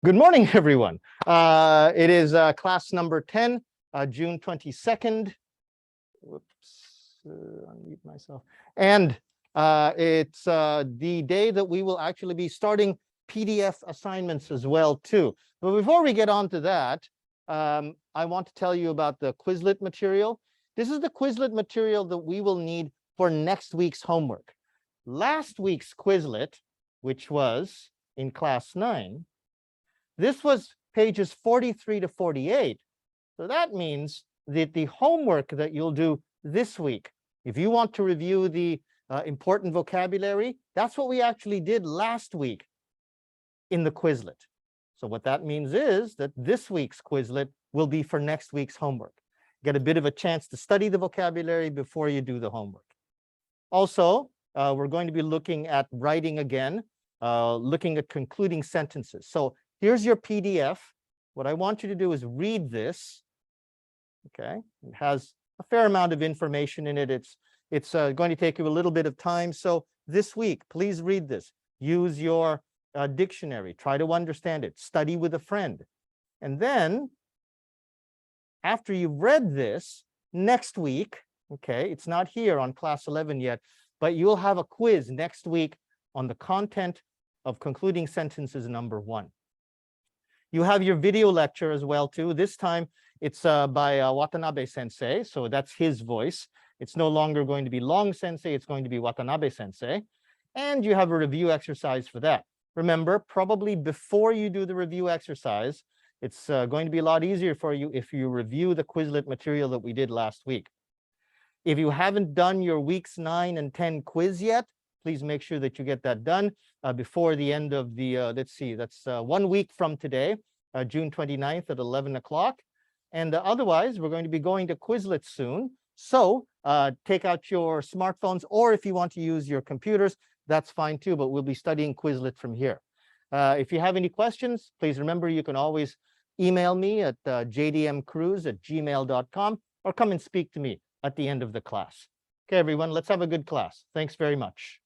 Good morning, everyone. It is class number 10, June 22nd. Whoops, unmute myself. And it's the day that we will actually be starting PDF assignments as well, too. But before we get on to that, I want to tell you about the Quizlet material. This is the Quizlet material that we will need for next week's homework. Last week's Quizlet, which was in class 9, this was pages 43 to 48. So that means that the homework that you'll do this week, if you want to review the important vocabulary, that's what we actually did last week in the Quizlet. So what that means is that this week's Quizlet will be for next week's homework. Get a bit of a chance to study the vocabulary before you do the homework. Also, we're going to be looking at writing again, looking at concluding sentences. So here's your PDF. What I want you to do is read this. Okay, it has a fair amount of information in it. It's going to take you a little bit of time. So this week, please read this. Use your dictionary. Try to understand it. Study with a friend. And then, after you've read this, next week, okay, it's not here on class 11 yet, but you'll have a quiz next week on the content of concluding sentences number 1. You have your video lecture as well, too. This time, it's by Watanabe Sensei, so that's his voice. It's no longer going to be Long Sensei, it's going to be Watanabe Sensei. And you have a review exercise for that. Remember, probably before you do the review exercise, it's going to be a lot easier for you if you review the Quizlet material that we did last week. If you haven't done your weeks 9 and 10 quiz yet, please make sure that you get that done before the end of the, let's see, that's 1 week from today, June 29th at 11 o'clock. And otherwise, we're going to be going to Quizlet soon. So take out your smartphones, or if you want to use your computers, that's fine too, but we'll be studying Quizlet from here. If you have any questions, please remember you can always email me at jdmcruz@gmail.com or come and speak to me at the end of the class. Okay, everyone, let's have a good class. Thanks very much.